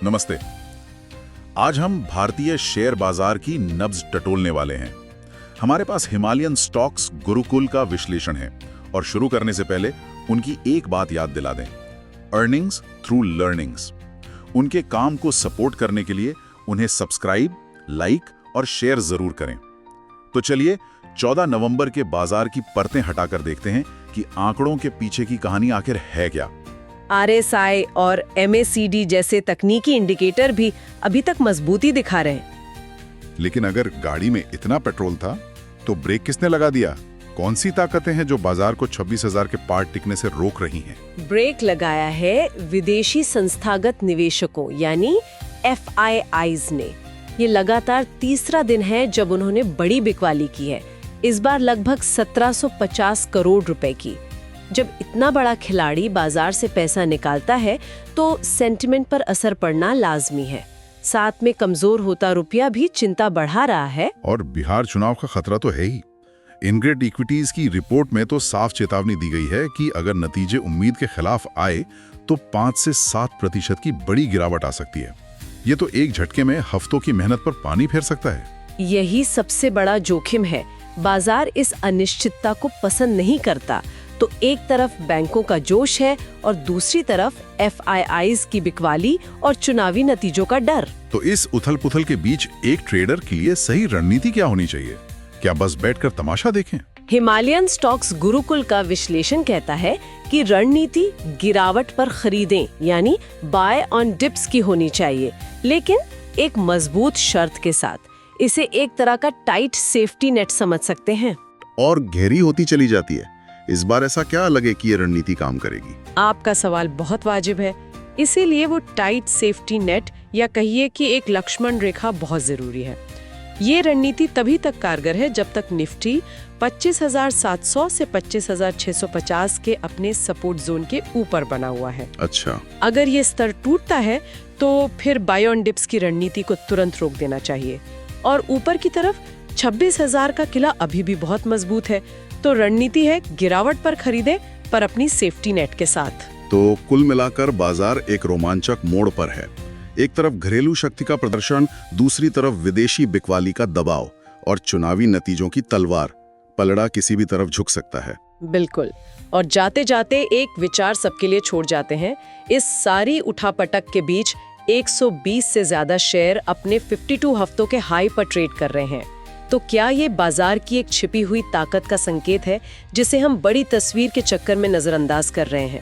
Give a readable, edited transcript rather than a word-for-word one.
नमस्ते। आज हम भारतीय शेयर बाजार की नब्ज टटोलने वाले हैं। हमारे पास हिमालयन स्टॉक्स गुरुकुल का विश्लेषण है और शुरू करने से पहले उनकी एक बात याद दिला दें, अर्निंग्स थ्रू लर्निंग्स। उनके काम को सपोर्ट करने के लिए उन्हें सब्सक्राइब, लाइक और शेयर जरूर करें। तो चलिए 14 नवंबर के बाजार की परतें हटाकर देखते हैं कि आंकड़ों के पीछे की कहानी आखिर है क्या। RSI और MACD जैसे तकनीकी इंडिकेटर भी अभी तक मजबूती दिखा रहे हैं। लेकिन अगर गाड़ी में इतना पेट्रोल था तो ब्रेक किसने लगा दिया? कौन सी ताकतें हैं जो बाजार को 26,000 के पार टिकने से रोक रही हैं? ब्रेक लगाया है विदेशी संस्थागत निवेशकों यानी FIIs ने। ये लगातार तीसरा दिन है जब उन्होंने बड़ी बिकवाली की है, इस बार लगभग 1750 करोड़ रुपए की। जब इतना बड़ा खिलाड़ी बाजार से पैसा निकालता है तो सेंटिमेंट पर असर पड़ना लाजमी है। साथ में कमजोर होता रुपया भी चिंता बढ़ा रहा है। और बिहार चुनाव का खतरा तो है ही। इनग्रेड इक्विटीज की रिपोर्ट में तो साफ चेतावनी दी गई है कि अगर नतीजे उम्मीद के खिलाफ आए तो 5 से 7% की बड़ी गिरावट आ सकती है। ये तो एक झटके में हफ्तों की मेहनत पर पानी फेर सकता है। यही सबसे बड़ा जोखिम है। बाजार इस अनिश्चितता को पसंद नहीं करता। तो एक तरफ बैंकों का जोश है और दूसरी तरफ FIIs की बिकवाली और चुनावी नतीजों का डर। तो इस उथल-पुथल के बीच एक ट्रेडर के लिए सही रणनीति क्या होनी चाहिए? क्या बस बैठकर तमाशा देखें? हिमालयन स्टॉक्स गुरुकुल का विश्लेषण कहता है कि रणनीति गिरावट पर खरीदें यानी बाय ऑन डिप्स की होनी चाहिए, लेकिन एक मजबूत शर्त के साथ। इसे एक तरह का टाइट सेफ्टी नेट समझ सकते हैं। और गहरी होती चली जाती है। इस बार ऐसा क्या लगे कि ये रणनीति काम करेगी? आपका सवाल बहुत वाजिब है। इसीलिए वो टाइट सेफ्टी नेट या कहिए कि एक लक्ष्मण रेखा बहुत जरूरी है। ये रणनीति तभी तक कारगर है जब तक निफ्टी 25,700 से 25,650 के अपने सपोर्ट जोन के ऊपर बना हुआ है। अच्छा। अगर ये स्तर टूटता है तो फिर बाय ऑन डिप्स की रणनीति को तुरंत रोक देना चाहिए। और ऊपर की तरफ 26,000 का किला अभी भी बहुत मजबूत है। तो रणनीति है गिरावट पर खरीदे पर अपनी सेफ्टी नेट के साथ। तो कुल मिलाकर बाजार एक रोमांचक मोड़ पर है। एक तरफ घरेलू शक्ति का प्रदर्शन, दूसरी तरफ विदेशी बिकवाली का दबाव और चुनावी नतीजों की तलवार। पलड़ा किसी भी तरफ झुक सकता है। बिल्कुल। और जाते जाते एक विचार सबके लिए छोड़ जाते हैं। इस सारी उठापटक के बीच 120 से ज्यादा शेयर अपने 52 हफ्तों के हाई पर ट्रेड कर रहे हैं। तो क्या ये बाजार की एक छिपी हुई ताकत का संकेत है जिसे हम बड़ी तस्वीर के चक्कर में नजरअंदाज कर रहे हैं?